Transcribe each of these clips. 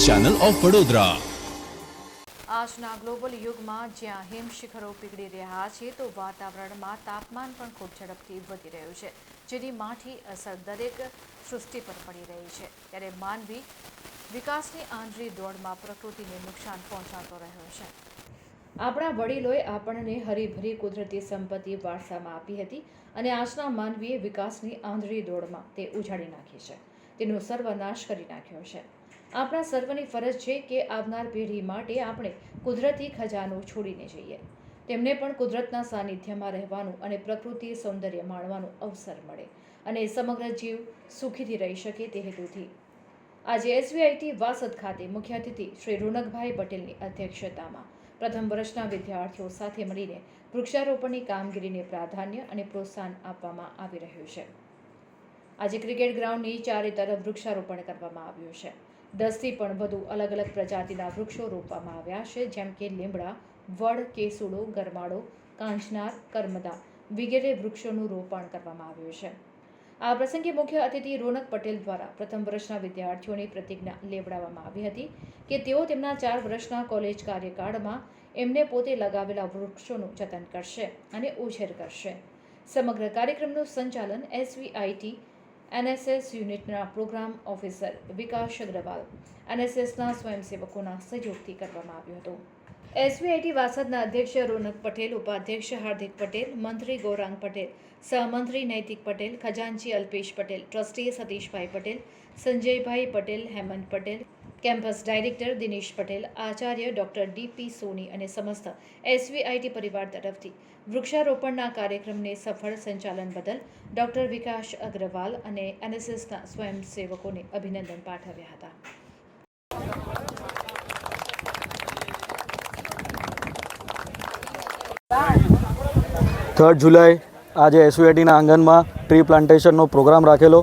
Channel of Vadodara. આજના global યુગમાં જ્યાં હિમશિખરો પીગળી રહ્યા છે તો વાતાવરણમાં તાપમાન પણ ખૂબ ઝડપથી વધી રહ્યું છે, જેની માઠી અસર દરેક સૃષ્ટિ પર પડી રહી છે। ત્યારે માનવી વિકાસની આંધળી દોડમાં પ્રકૃતિને નુકસાન પહોંચાડતો રહ્યો છે। આપણા વડીલોએ આપણને હરીભરી કુદરતી સંપત્તિ વારસામાં આપી હતી અને આજના માનવીએ વિકાસની આંધળી દોડમાં તે ઉજાડી નાખી છે, તેનો સર્વનાશ કરી નાખ્યો છે। આપણા સર્વની ફરજ છે કે આવનાર પેઢી માટે આપણે કુદરતી ખજાનો છોડીને જઈએ, તેમને પણ કુદરતના સાનિધ્યમાં રહેવાનું અને પ્રકૃતિ સૌંદર્ય માણવાનો અવસર મળે અને સમગ્ર જીવ સુખીથી રહી શકે તે હેતુથી આજે SVIT વાસદ ખાતે મુખ્ય અતિથિ શ્રી રોનકભાઈ પટેલની અધ્યક્ષતામાં પ્રથમ વર્ષના વિદ્યાર્થીઓ સાથે મળીને વૃક્ષારોપણની કામગીરીને પ્રાધાન્ય અને પ્રોત્સાહન આપવામાં આવી રહ્યું છે। આજે ક્રિકેટ ગ્રાઉન્ડની ચારે તરફ વૃક્ષારોપણ કરવામાં આવ્યું છે। 10થી પણ વધુ અલગ અલગ પ્રજાતિના વૃક્ષો રોપવામાં આવ્યા છે, જેમ કે લીમડા, વડ, કેસુડો, ગરમાળો, કાંચનાર, કરમદા વગેરે વૃક્ષોનું રોપણ કરવામાં આવ્યું છે। આ પ્રસંગે મુખ્ય અતિથિ રોનક પટેલ દ્વારા પ્રથમ વર્ષના વિદ્યાર્થીઓની પ્રતિજ્ઞા લેવડાવવામાં આવી હતી કે તેઓ તેમના 4 વર્ષના કોલેજ કાર્યકાળમાં એમને પોતે લગાવેલા વૃક્ષોનું જતન કરશે અને ઉછેર કરશે। સમગ્ર કાર્યક્રમનું સંચાલન SVIT NSS યુનિટના પ્રોગ્રામ ઓફિસર વિકાસ અગ્રવાલ, NSSના સ્વયંસેવકોના સહયોગથી કરવામાં આવ્યું હતું। SVIT વાસદના અધ્યક્ષ રોનક પટેલ, ઉપાધ્યક્ષ હાર્દિક પટેલ, મંત્રી ગૌરાંગ પટેલ, સહમંત્રી નૈતિક પટેલ, ખજાનચી અલ્પેશ પટેલ, ટ્રસ્ટી સતીશભાઈ પટેલ, સંજયભાઈ Patel, Hemant Patel, campus director Dinesh Patel, Acharya doctor DP સોની અને સમસ્ત SVIT પરિવાર તરફથી વૃક્ષારોપણના કાર્યક્રમને સફળ સંચાલન બદલ ડૉક્ટર વિકાસ અગ્રવાલ અને NSSના સ્વયંસેવકોને અભિનંદન પાઠવ્યા હતા। 3 જુલાઈ આજે SVITના આંગણમાં ટ્રી પ્લાન્ટેશનનો પ્રોગ્રામ રાખેલો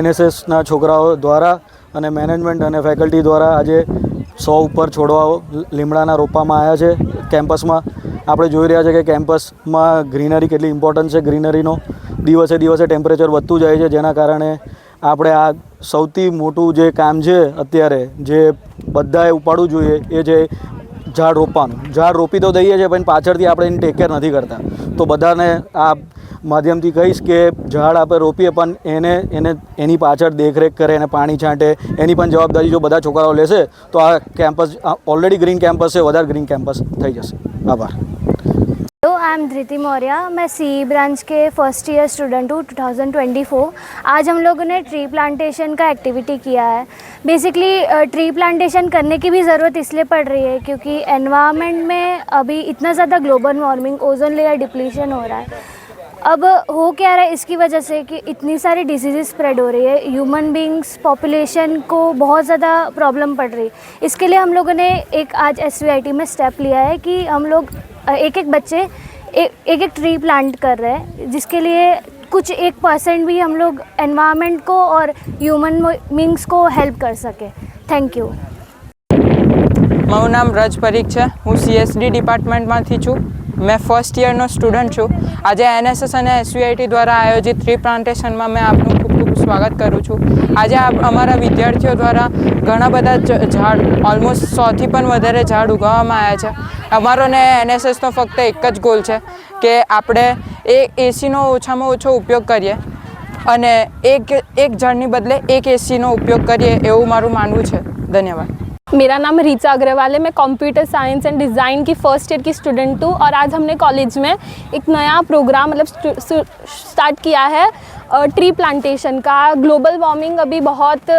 NSSના છોકરાઓ દ્વારા અને મેનેજમેન્ટ અને ફેકલ્ટી દ્વારા આજે 100 ઉપર છોડવાઓ લીમડાના રોપવામાં આવ્યા છે। કેમ્પસમાં આપણે જોઈ રહ્યા છે કે કેમ્પસમાં ગ્રીનરી કેટલી ઇમ્પોર્ટન્ટ છે। ગ્રીનરીનો દિવસે દિવસે ટેમ્પરેચર વધતું જાય છે, જેના કારણે આપણે આ સૌથી મોટું જે કામ છે અત્યારે જે બધાએ ઉપાડવું જોઈએ એ છે ઝાડ રોપવાનું। ઝાડ રોપી તો દઈએ છીએ પણ પાછળથી આપણે એની ટેક કેર નથી કરતા। તો બધાને આ માધ્યમથી કહીશ કે ઝાડ આપણે રોપીએ પણ એની પાછળ દેખરેખ કરે, એને પાણી છાંટે, એની પણ જવાબદારી જો બધા છોકરાઓ લેશે તો આ કેમ્પસ ઓલરેડી ग्रीन कैंपस से વધારે ग्रीन कैंपस થઈ જશે। આભાર। हेलो, आई एम धृति मौर्य। मैं CE ब्रांच के फर्स्ट ईयर स्टूडेंट हूँ 2024। आज हम लोगों ने ट्री प्लांटेशन का एक्टिविटी किया है। बेसिकली ट्री प्लांटेशन करने की भी ज़रूरत इसलिए पड़ रही है क्योंकि एनवायरनमेंट में अभी इतना ज़्यादा global warming, ozone layer depletion हो रहा है। अब हो क्या रहा है इसकी वजह से कि इतनी सारी डिसीज़ स्प्रेड हो रही है, ह्यूमन बींग्स पॉपुलेशन को बहुत ज़्यादा प्रॉब्लम पड़ रही है। इसके लिए हम लोगों ने एक आज SVIT में स्टेप लिया है कि हम लोग एक बच्चे एक ट्री प्लांट कर रहे हैं, जिसके लिए कुछ 1% भी हम लोग एनवायरनमेंट को और ह्यूमन बींग्स को हेल्प कर सके। Thank you. મારું નામ રજ પરીખ છે। હું CSD ડિપાર્ટમેન્ટમાંથી છું। मैं फर्स्ट ईयरનો સ્ટુડન્ટ છું। આજે NSS અને SVIT દ્વારા આયોજિત ટ્રી પ્લાન્ટેશનમાં મેં આપનું ખૂબ ખૂબ સ્વાગત કરું છું। આજે અમારા વિદ્યાર્થીઓ દ્વારા ઘણા બધા ઝાડ, ઓલમોસ્ટ 100થી પણ વધારે ઝાડ ઉગાવવામાં આવ્યા છે। અમારો ને NSSનો ફક્ત એક જ ગોલ છે કે આપણે એસીનો ઓછામાં ઓછો ઉપયોગ કરીએ અને એક ઝાડની બદલે એક એસીનો ઉપયોગ કરીએ એવું મારું માનવું છે। ધન્યવાદ। मेरा नाम रीचा अग्रवाल है। मैं कंप्यूटर साइंस एंड डिज़ाइन की फ़र्स्ट ईयर की स्टूडेंट हूँ और आज हमने कॉलेज में एक नया प्रोग्राम स्टार्ट किया है ट्री प्लांटेशन का। ग्लोबल वार्मिंग अभी बहुत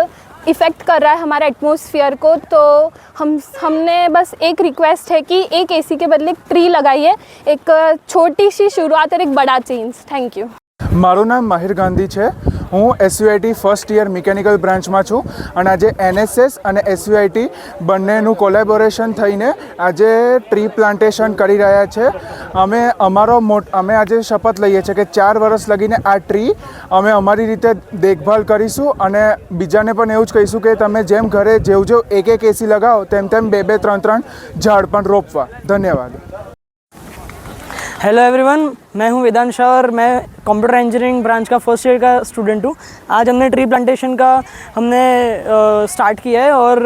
इफ़ेक्ट कर रहा है हमारे एटमॉस्फेयर को, तो हमने बस एक रिक्वेस्ट है कि एक एसी के बदले एक ट्री लगाइए। एक छोटी सी शुरुआत और एक बड़ा चेंज। Thank you. મારું નામ માહિર ગાંધી છે। હું SVIT ફર્સ્ટ યર મિકેનિકલ બ્રાન્ચમાં છું અને આજે NSS અને SVIT બંનેનું કોલેબોરેશન થઈને આજે ટ્રી પ્લાન્ટેશન કરી રહ્યા છે। અમે આજે શપથ લઈએ છીએ કે 4 વર્ષ લગીને આ ટ્રી અમે અમારી રીતે દેખભાલ કરીશું અને બીજાને પણ એવું જ કહીશું કે તમે જેમ ઘરે જેવું એક એસી લગાવો તેમ 2-2, 3-3 ઝાડ પણ રોપવા। ધન્યવાદ। हेलो एवरीवन, मैं हूं वेदांत शाह और मैं कंप्यूटर इंजीनियरिंग ब्रांच का फर्स्ट ईयर का स्टूडेंट हूं। आज हमने ट्री प्लांटेशन का स्टार्ट किया है और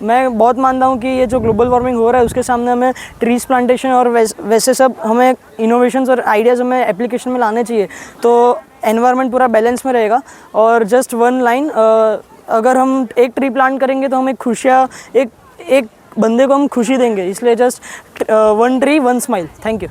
मैं बहुत मानता हूं कि ये जो ग्लोबल वार्मिंग हो रहा है उसके सामने हमें ट्रीज प्लांटेशन और वैसे सब हमें इनोवेशंस और आइडियाज़ हमें एप्लीकेशन में लाने चाहिए, तो एनवायरनमेंट पूरा बैलेंस में रहेगा। और जस्ट वन लाइन, अगर हम एक ट्री प्लांट करेंगे तो हमें खुशियाँ एक बंदे को हम खुशी देंगे, इसलिए just one tree one smile. Thank you.